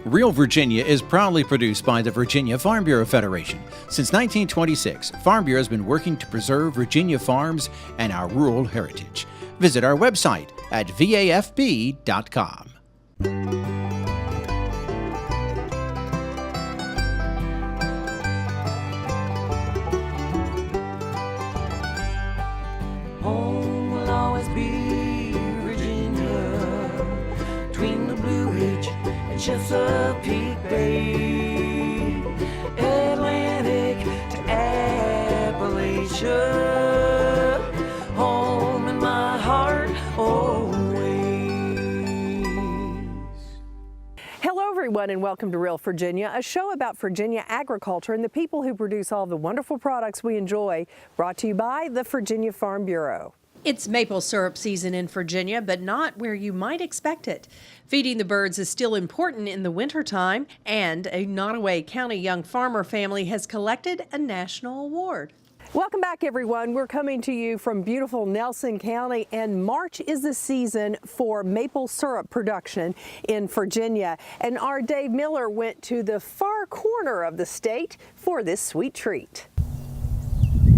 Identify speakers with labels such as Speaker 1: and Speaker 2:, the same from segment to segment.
Speaker 1: Real Virginia is proudly produced by the Virginia Farm Bureau Federation. Since 1926, Farm Bureau has been working to preserve Virginia farms and our rural heritage. Visit our website at vafb.com.
Speaker 2: Home will always be Virginia, between the Blue Ridge and Chesapeake Bay, Atlantic to Appalachia, home in my heart always.
Speaker 3: Hello everyone and welcome to Real Virginia, a show about Virginia agriculture and the people who produce all the wonderful products we enjoy, brought to you by the Virginia Farm Bureau.
Speaker 4: It's maple syrup season in Virginia, but not where you might expect it. Feeding the birds is still important in the wintertime, and a Nottoway County young farmer family has collected a national award.
Speaker 3: Welcome back everyone. We're coming to you from beautiful Nelson County, and March is the season for maple syrup production in Virginia. And our Dave Miller went to the far corner of the state for this sweet treat.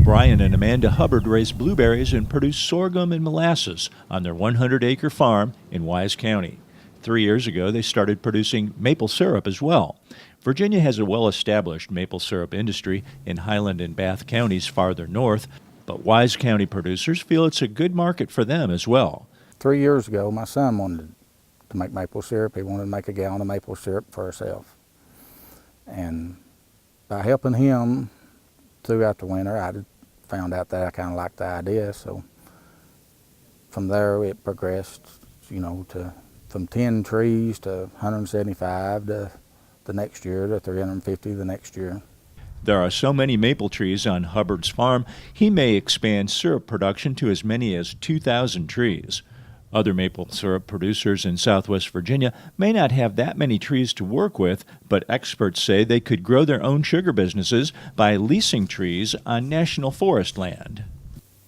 Speaker 5: Brian and Amanda Hubbard raise blueberries and produce sorghum and molasses on their 100-acre farm in Wise County. 3 years ago, they started producing maple syrup as well. Virginia has a well-established maple syrup industry in Highland and Bath counties farther north, but Wise County producers feel it's a good market for them as well.
Speaker 6: 3 years ago, my son wanted to make maple syrup. He wanted to make a gallon of maple syrup for himself. And by helping him throughout the winter, I found out that I kind of liked the idea. So from there, it progressed, from 10 trees to 175 to the next year to 350 the next year.
Speaker 5: There are so many maple trees on Hubbard's farm, he may expand syrup production to as many as 2,000 trees. Other maple syrup producers in Southwest Virginia may not have that many trees to work with, but experts say they could grow their own sugar businesses by leasing trees on national forest land.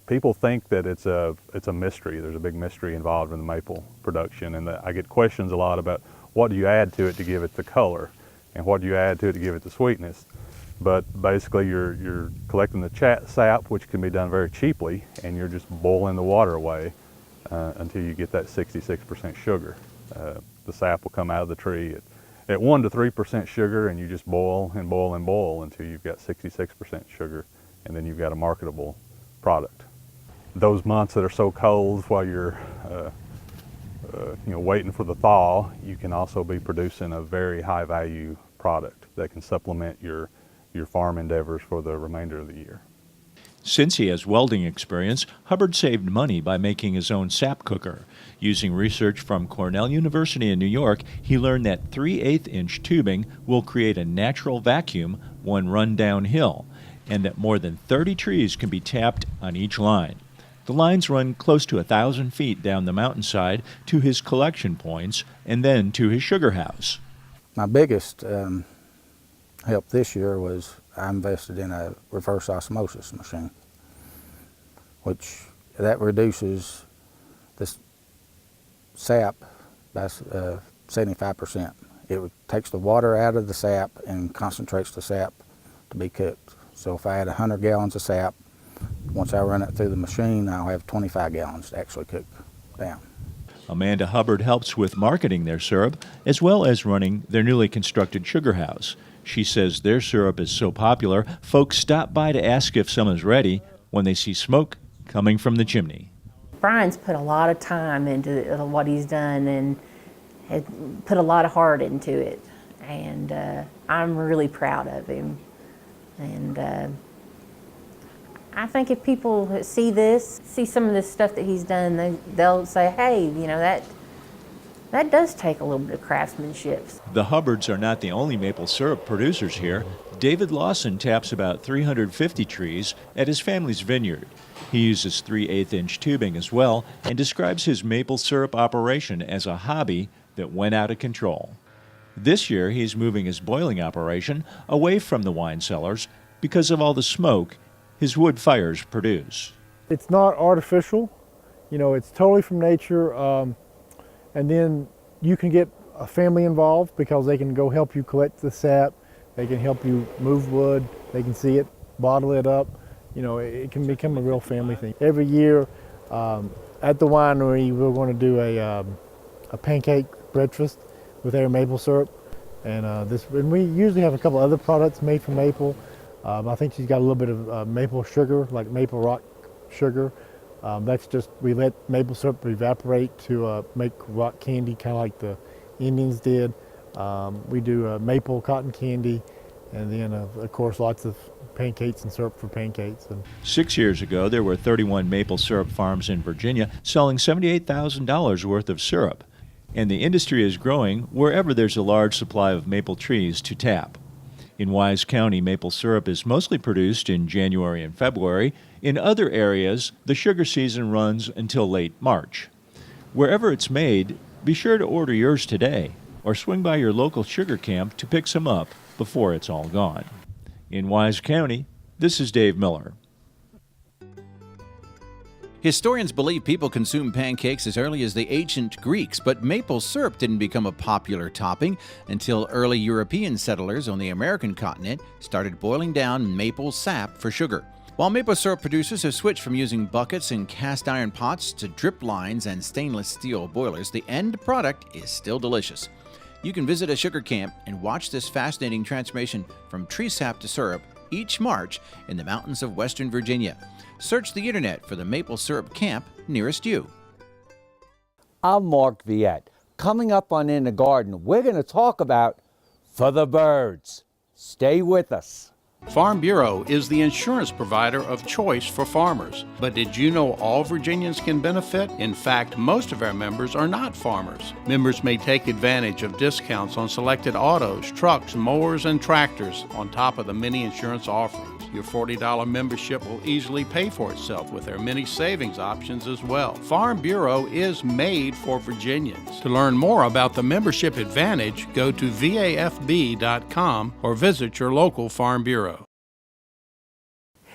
Speaker 7: People think that it's a mystery. There's a big mystery involved in the maple production, and I get questions a lot about what do you add to it to give it the color, and what do you add to it to give it the sweetness. But basically, you're collecting the sap, which can be done very cheaply, and you're just boiling the water away until you get that 66% sugar. The sap will come out of the tree at 1 to 3% sugar, and you just boil and boil and boil until you've got 66% sugar, and then you've got a marketable product. Those months that are so cold while you're waiting for the thaw, you can also be producing a very high value product that can supplement your farm endeavors for the remainder of the year.
Speaker 5: Since he has welding experience, Hubbard saved money by making his own sap cooker. Using research from Cornell University in New York, he learned that 3/8-inch tubing will create a natural vacuum when run downhill, and that more than 30 trees can be tapped on each line. The lines run close to 1,000 feet down the mountainside to his collection points and then to his sugar house.
Speaker 6: My biggest help this year was I invested in a reverse osmosis machine, which that reduces the sap by 75%. It takes the water out of the sap and concentrates the sap to be cooked. So if I had 100 gallons of sap, once I run it through the machine, I'll have 25 gallons to actually cook down.
Speaker 5: Amanda Hubbard helps with marketing their syrup as well as running their newly constructed sugar house. She says their syrup is so popular, folks stop by to ask if some is ready when they see smoke coming from the chimney.
Speaker 8: Brian's put a lot of time into what he's done and had put a lot of heart into it. And I'm really proud of him. And I think if people see some of this stuff that he's done, they'll say, hey, that does take a little bit of craftsmanship.
Speaker 5: The Hubbards are not the only maple syrup producers here. David Lawson taps about 350 trees at his family's vineyard. He uses 3/8-inch tubing as well and describes his maple syrup operation as a hobby that went out of control. This year, he's moving his boiling operation away from the wine cellars because of all the smoke his wood fires produce.
Speaker 9: It's not artificial, it's totally from nature, and then you can get a family involved because they can go help you collect the sap, they can help you move wood, they can see it, bottle it up. You know, it can become a real family thing. Every year at the winery, we're going to do a pancake breakfast with our maple syrup, and we usually have a couple other products made from maple. I think she's got a little bit of maple sugar, like maple rock sugar. That's just, we let maple syrup evaporate to make rock candy, kind of like the Indians did. We do maple cotton candy, and then of course lots of pancakes and syrup for pancakes.
Speaker 5: 6 years ago, there were 31 maple syrup farms in Virginia selling $78,000 worth of syrup. And the industry is growing wherever there's a large supply of maple trees to tap. In Wise County, maple syrup is mostly produced in January and February. In other areas, the sugar season runs until late March. Wherever it's made, be sure to order yours today or swing by your local sugar camp to pick some up before it's all gone. In Wise County, this is Dave Miller.
Speaker 1: Historians believe people consumed pancakes as early as the ancient Greeks, but maple syrup didn't become a popular topping until early European settlers on the American continent started boiling down maple sap for sugar. While maple syrup producers have switched from using buckets and cast iron pots to drip lines and stainless steel boilers, the end product is still delicious. You can visit a sugar camp and watch this fascinating transformation from tree sap to syrup each March in the mountains of Western Virginia. Search the internet for the maple syrup camp nearest you.
Speaker 10: I'm Mark Viette. Coming up on In the Garden, we're going to talk about For the Birds. Stay with us.
Speaker 11: Farm Bureau is the insurance provider of choice for farmers. But did you know all Virginians can benefit? In fact, most of our members are not farmers. Members may take advantage of discounts on selected autos, trucks, mowers, and tractors on top of the many insurance offerings. Your $40 membership will easily pay for itself with their many savings options as well. Farm Bureau is made for Virginians. To learn more about the membership advantage, go to vafb.com or visit your local Farm Bureau.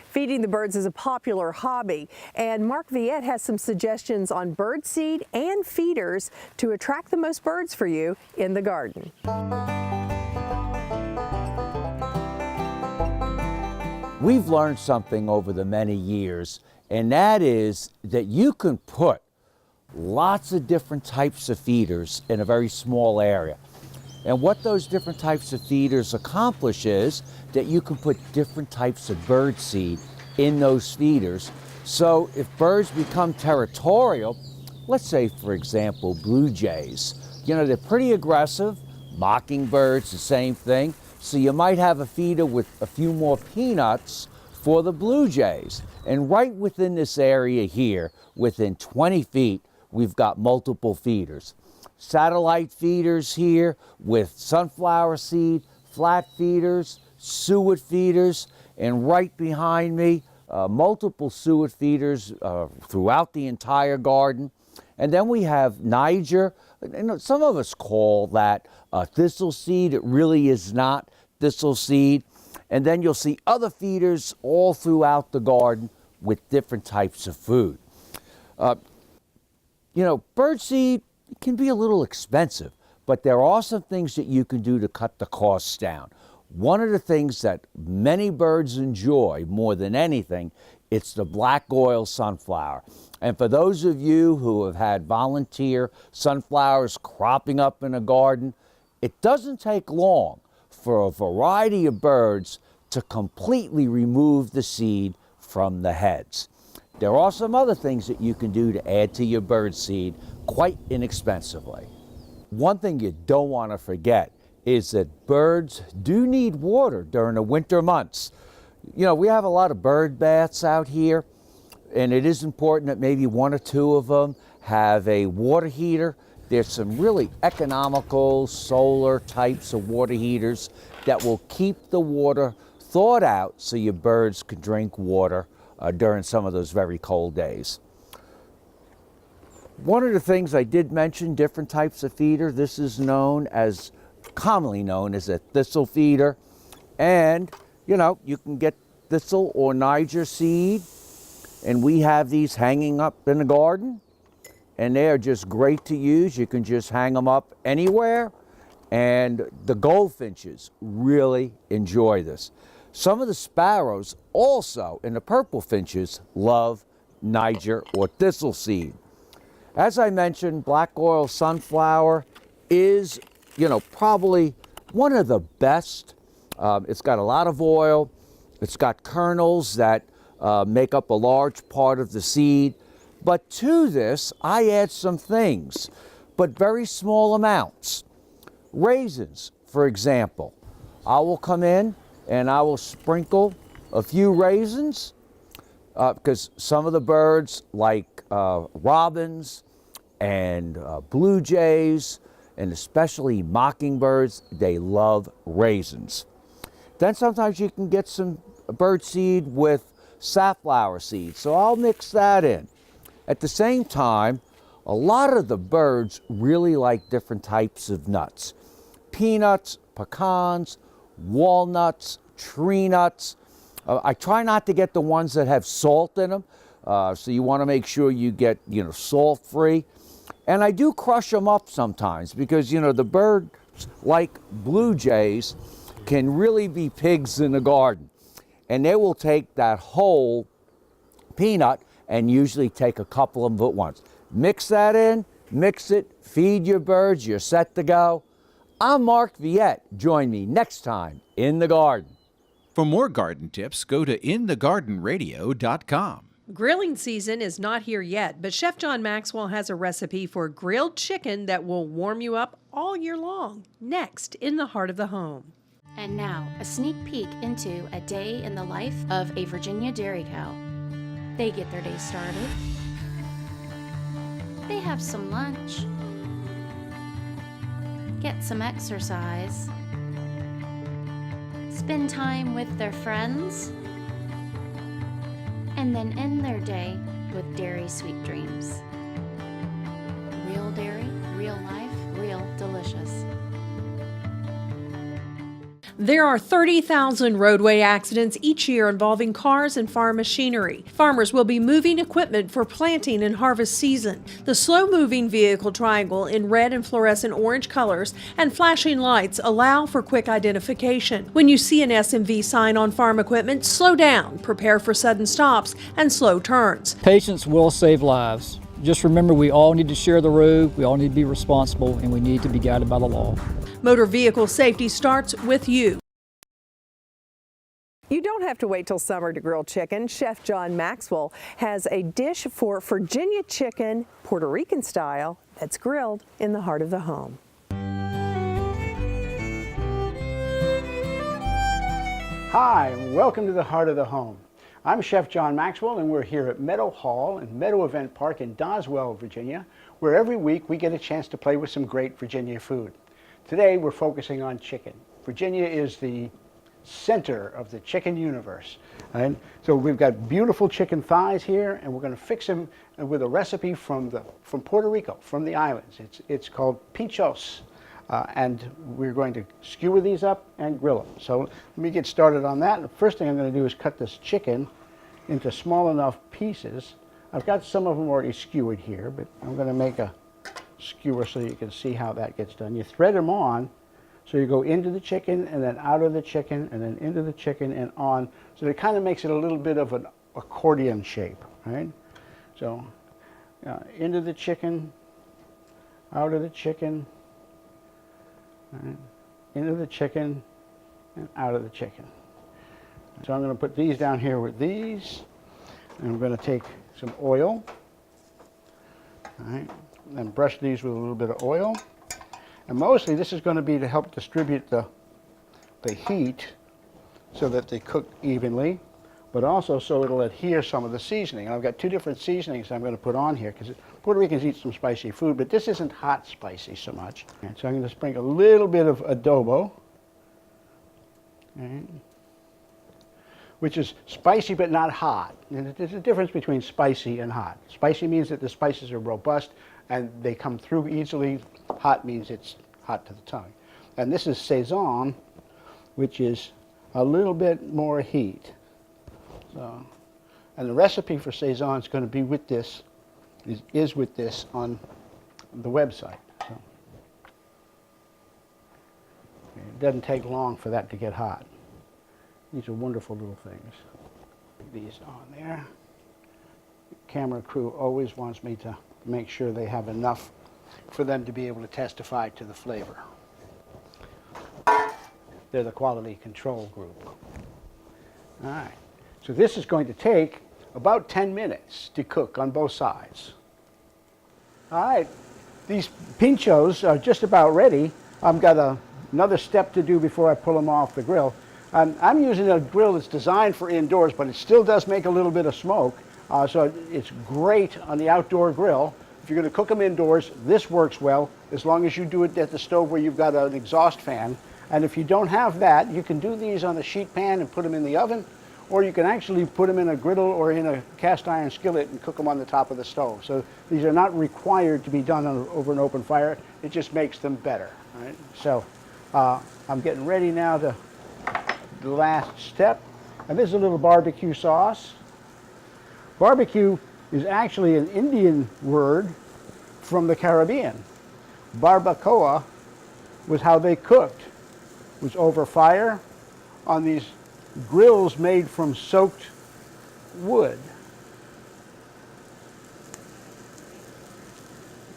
Speaker 3: Feeding the birds is a popular hobby, and Mark Viette has some suggestions on bird seed and feeders to attract the most birds for you in the garden.
Speaker 10: We've learned something over the many years, and that is that you can put lots of different types of feeders in a very small area. And what those different types of feeders accomplish is that you can put different types of bird seed in those feeders. So if birds become territorial, let's say for example blue jays, you know, they're pretty aggressive, mockingbirds the same thing, so you might have a feeder with a few more peanuts for the blue jays. And right within this area here, within 20 feet, we've got multiple feeders. Satellite feeders here with sunflower seed, flat feeders, suet feeders, and right behind me, multiple suet feeders throughout the entire garden. And then we have Niger. And some of us call that thistle seed. It really is not thistle seed. And then you'll see other feeders all throughout the garden with different types of food. You know, birdseed can be a little expensive, but there are some things that you can do to cut the costs down. One of the things that many birds enjoy more than anything, it's the black oil sunflower. And for those of you who have had volunteer sunflowers cropping up in a garden, it doesn't take long for a variety of birds to completely remove the seed from the heads. There are some other things that you can do to add to your bird seed quite inexpensively. One thing you don't want to forget is that birds do need water during the winter months. You know, we have a lot of bird baths out here, and it is important that maybe one or two of them have a water heater. There's some really economical solar types of water heaters that will keep the water thawed out so your birds can drink water during some of those very cold days. One of the things I did mention, different types of feeder. This is commonly known as a thistle feeder. And, you know, you can get thistle or Niger seed. And we have these hanging up in the garden. and they are just great to use. You can just hang them up anywhere, and the goldfinches really enjoy this. Some of the sparrows also, and the purple finches, love Niger or thistle seed. As I mentioned, black oil sunflower is, probably one of the best. It's got a lot of oil. It's got kernels that make up a large part of the seed. But to this, I add some things, but very small amounts. Raisins, for example. I will come in and I will sprinkle a few raisins because some of the birds, like robins and blue jays, and especially mockingbirds, they love raisins. Then sometimes you can get some bird seed with safflower seed, so I'll mix that in. At the same time, a lot of the birds really like different types of nuts. Peanuts, pecans, walnuts, tree nuts. I try not to get the ones that have salt in them, so you want to make sure you get, salt-free. And I do crush them up sometimes because, the birds, like blue jays, can really be pigs in the garden. And they will take that whole peanut and usually take a couple of them at once. Mix that in, mix it, feed your birds, you're set to go. I'm Mark Viette. Join me next time in the garden.
Speaker 1: For more garden tips, go to inthegardenradio.com.
Speaker 4: Grilling season is not here yet, but Chef John Maxwell has a recipe for grilled chicken that will warm you up all year long. Next, in the heart of the home.
Speaker 12: And now, a sneak peek into a day in the life of a Virginia dairy cow. They get their day started. They have some lunch. Get some exercise. Spend time with their friends. And then end their day with dairy sweet dreams. Real dairy, real life, real delicious.
Speaker 4: There are 30,000 roadway accidents each year involving cars and farm machinery. Farmers will be moving equipment for planting and harvest season. The slow-moving vehicle triangle in red and fluorescent orange colors and flashing lights allow for quick identification. When you see an SMV sign on farm equipment, slow down, prepare for sudden stops and slow turns.
Speaker 13: Patience will save lives. Just remember, we all need to share the road, we all need to be responsible, and we need to be guided by the law.
Speaker 4: Motor vehicle safety starts with you.
Speaker 3: You don't have to wait till summer to grill chicken. Chef John Maxwell has a dish for Virginia chicken, Puerto Rican style, that's grilled in the heart of the home.
Speaker 14: Hi, and welcome to the heart of the home. I'm Chef John Maxwell, and we're here at Meadow Hall and Meadow Event Park in Doswell, Virginia, where every week we get a chance to play with some great Virginia food. Today we're focusing on chicken. Virginia is the center of the chicken universe. And so we've got beautiful chicken thighs here, and we're going to fix them with a recipe from Puerto Rico, from the islands. It's called pinchos. And we're going to skewer these up and grill them. So let me get started on that. The first thing I'm going to do is cut this chicken into small enough pieces. I've got some of them already skewered here, but I'm going to make a skewer so you can see how that gets done. You thread them on, so you go into the chicken and then out of the chicken and then into the chicken and on. So it kind of makes it a little bit of an accordion shape, right? So into the chicken, out of the chicken, right, into the chicken and out of the chicken. So I'm going to put these down here with these, and I'm going to take some oil, all right, and brush these with a little bit of oil. And mostly this is going to be to help distribute the heat so that they cook evenly, but also so it'll adhere some of the seasoning. And I've got two different seasonings I'm going to put on here because Puerto Ricans eat some spicy food, but this isn't hot spicy so much. And so I'm going to sprinkle a little bit of adobo, right, which is spicy but not hot. And there's a difference between spicy and hot. Spicy means that the spices are robust and they come through easily. Hot means it's hot to the tongue. And this is Saison, which is a little bit more heat. So, and the recipe for Saison is going to be with this is with this on the website. So it doesn't take long for that to get hot. These are wonderful little things. Put these on there. The camera crew always wants me to make sure they have enough for them to be able to testify to the flavor. They're the quality control group. All right. So this is going to take about 10 minutes to cook on both sides. All right. These pinchos are just about ready. I've got another step to do before I pull them off the grill. I'm using a grill that's designed for indoors, but it still does make a little bit of smoke. So it's great on the outdoor grill. If you're going to cook them indoors, this works well, as long as you do it at the stove where you've got an exhaust fan. And if you don't have that, you can do these on a sheet pan and put them in the oven, or you can actually put them in a griddle or in a cast iron skillet and cook them on the top of the stove. So these are not required to be done over an open fire. It just makes them better. Right? So I'm getting ready now to the last step. And this is a little barbecue sauce. Barbecue is actually an Indian word from the Caribbean. Barbacoa was how they cooked. It was over fire on these grills made from soaked wood.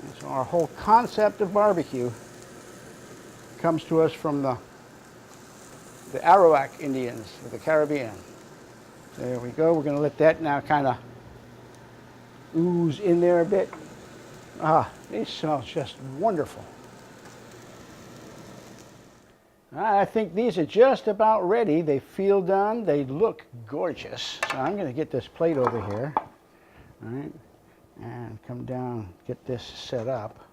Speaker 14: And so our whole concept of barbecue comes to us from the Arawak Indians of the Caribbean. There we go. We're going to let that now kind of ooze in there a bit. These smell just wonderful. I think these are just about ready. They feel done. They look gorgeous. So I'm going to get this plate over here. All right. And come down, get this set up.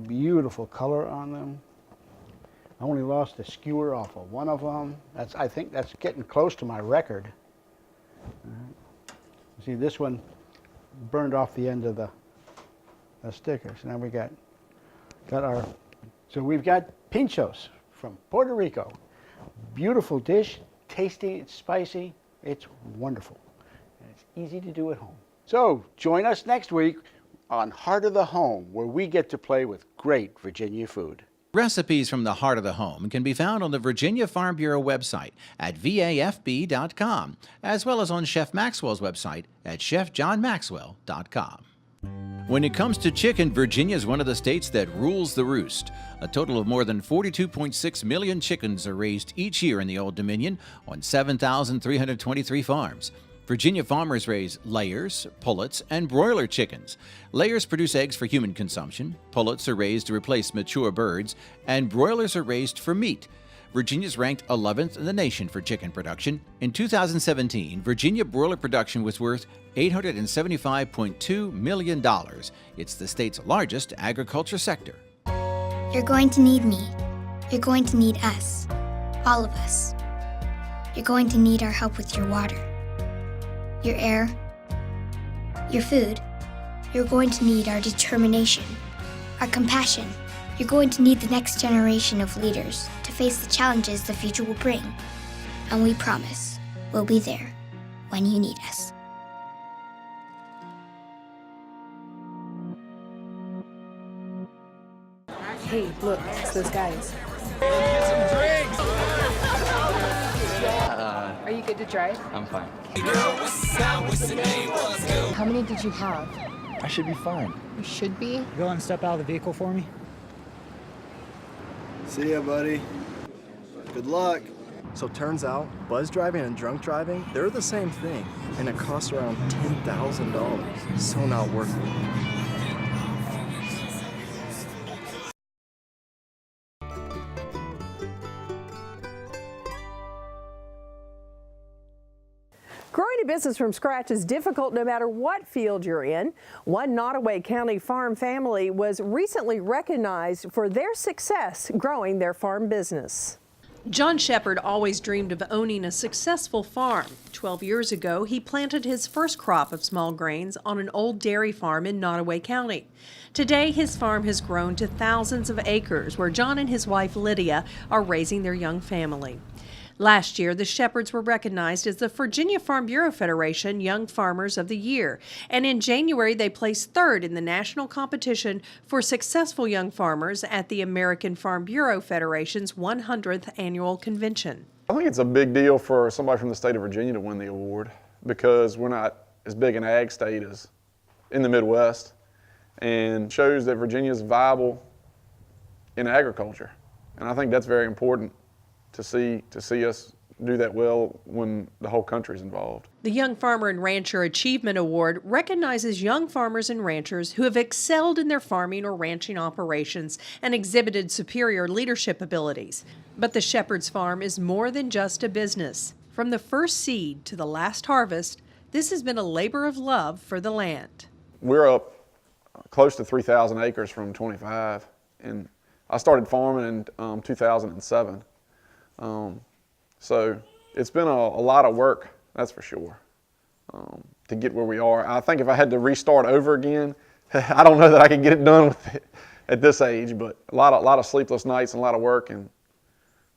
Speaker 14: Beautiful color on them. I only lost the skewer off of one of them. I think that's getting close to my record. See, this one burned off the end of the sticker. So now we got our. So we've got pinchos from Puerto Rico. Beautiful dish, tasty, it's spicy, it's wonderful. And it's easy to do at home. So join us next week on Heart of the Home, where we get to play with great Virginia food.
Speaker 1: Recipes from the Heart of the Home can be found on the Virginia Farm Bureau website at vafb.com, as well as on Chef Maxwell's website at chefjohnmaxwell.com. When it comes to chicken, Virginia is one of the states that rules the roost. A total of more than 42.6 million chickens are raised each year in the Old Dominion on 7,323 farms. Virginia farmers raise layers, pullets, and broiler chickens. Layers produce eggs for human consumption, pullets are raised to replace mature birds, and broilers are raised for meat. Virginia's ranked 11th in the nation for chicken production. In 2017, Virginia broiler production was worth $875.2 million. It's the state's largest agriculture sector.
Speaker 15: You're going to need me. You're going to need us. All of us. You're going to need our help with your water, your air, your food. You're going to need our determination, our compassion. You're going to need the next generation of leaders to face the challenges the future will bring. And we promise we'll be there when you need us.
Speaker 3: Hey, look, it's those guys.
Speaker 16: Are you good to drive?
Speaker 17: I'm fine.
Speaker 16: How many did you have?
Speaker 17: I should be fine.
Speaker 16: You should be?
Speaker 18: Go and step out of the vehicle for me.
Speaker 19: See ya, buddy. Good luck. So turns out, buzz driving and drunk driving, they're the same thing, and it costs around $10,000. So not worth it.
Speaker 3: Growing a business from scratch is difficult no matter what field you're in. One Nottoway County farm family was recently recognized for their success growing their farm business.
Speaker 4: John Shepard always dreamed of owning a successful farm. 12 years ago, he planted his first crop of small grains on an old dairy farm in Nottoway County. Today, his farm has grown to thousands of acres where John and his wife Lydia are raising their young family. Last year, the Shepherds were recognized as the Virginia Farm Bureau Federation Young Farmers of the Year, and in January they placed third in the national competition for successful young farmers at the American Farm Bureau Federation's 100th annual convention.
Speaker 17: I think it's a big deal for somebody from the state of Virginia to win the award because we're not as big an ag state as in the Midwest, and shows that Virginia is viable in agriculture. And I think that's very important to see us do that well when the whole country's involved.
Speaker 4: The Young Farmer and Rancher Achievement Award recognizes young farmers and ranchers who have excelled in their farming or ranching operations and exhibited superior leadership abilities. But the Shepherd's Farm is more than just a business. From the first seed to the last harvest, this has been a labor of love for the land.
Speaker 17: We're up close to 3,000 acres from 25, and I started farming in 2007. So it's been a lot of work, that's for sure, to get where we are. I think if I had to restart over again, I don't know that I could get it done with it at this age, but a lot of sleepless nights and a lot of work and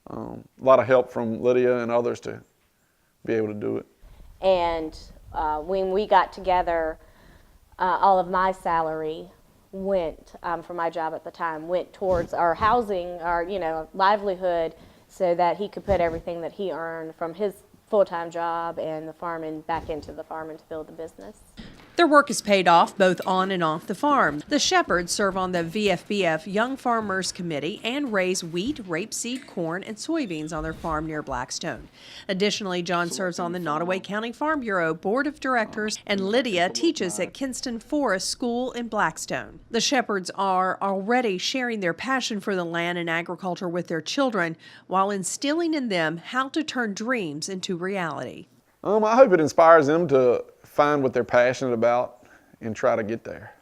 Speaker 17: a lot of help from Lydia and others to be able to do it.
Speaker 20: And when we got together, all of my salary went, for my job at the time, went towards our housing, our livelihood, so that he could put everything that he earned from his full-time job and the farming back into the farming to build the business.
Speaker 4: Their work is paid off both on and off the farm. The Shepherds serve on the VFBF Young Farmers Committee and raise wheat, rapeseed, corn, and soybeans on their farm near Blackstone. Additionally, John serves on the Nottoway County Farm Bureau Board of Directors, and Lydia teaches at Kinston Forest School in Blackstone. The Shepherds are already sharing their passion for the land and agriculture with their children while instilling in them how to turn dreams into reality.
Speaker 17: I hope it inspires them to find what they're passionate about and try to get there.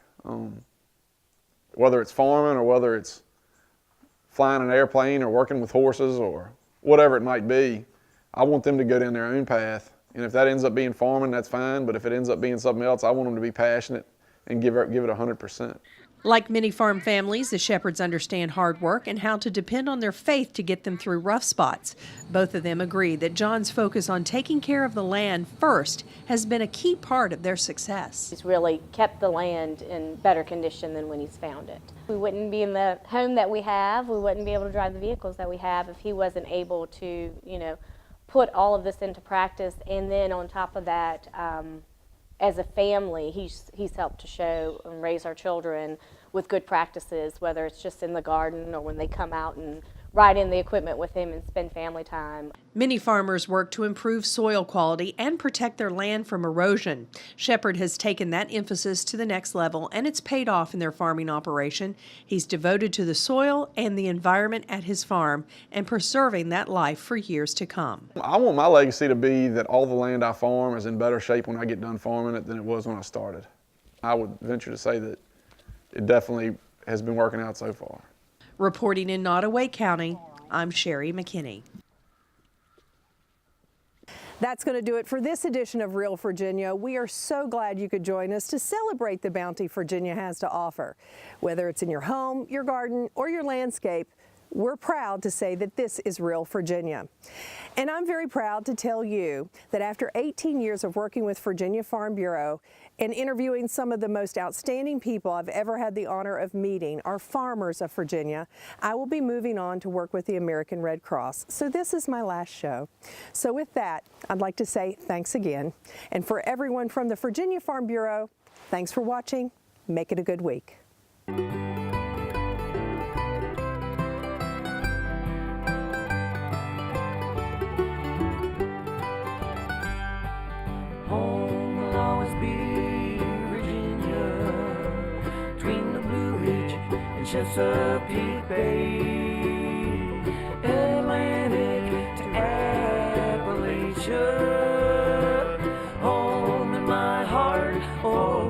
Speaker 17: Whether it's farming or whether it's flying an airplane or working with horses or whatever it might be, I want them to go down their own path. And if that ends up being farming, that's fine. But if it ends up being something else, I want them to be passionate and give it 100%.
Speaker 4: Like many farm families, the Shepherds understand hard work and how to depend on their faith to get them through rough spots. Both of them agree that John's focus on taking care of the land first has been a key part of their success.
Speaker 20: He's really kept the land in better condition than when he's found it. We wouldn't be in the home that we have, we wouldn't be able to drive the vehicles that we have if he wasn't able to, put all of this into practice. And then on top of that, as a family, he's helped to show and raise our children with good practices, whether it's just in the garden or when they come out and ride in the equipment with him and spend family time.
Speaker 4: Many farmers work to improve soil quality and protect their land from erosion. Shepherd has taken that emphasis to the next level, and it's paid off in their farming operation. He's devoted to the soil and the environment at his farm and preserving that life for years to come.
Speaker 17: I want my legacy to be that all the land I farm is in better shape when I get done farming it than it was when I started. I would venture to say that it definitely has been working out so far.
Speaker 4: Reporting in Nottoway County, I'm Sherry McKinney.
Speaker 3: That's going to do it for this edition of Real Virginia. We are so glad you could join us to celebrate the bounty Virginia has to offer. Whether it's in your home, your garden, or your landscape, we're proud to say that this is Real Virginia. And I'm very proud to tell you that after 18 years of working with Virginia Farm Bureau and interviewing some of the most outstanding people I've ever had the honor of meeting, are farmers of Virginia, I will be moving on to work with the American Red Cross. So this is my last show. So with that, I'd like to say thanks again. And for everyone from the Virginia Farm Bureau, thanks for watching. Make it a good week.
Speaker 2: Home will always be Virginia, between the Blue Ridge and Chesapeake Bay, Atlantic to Appalachia, home in my heart. Oh.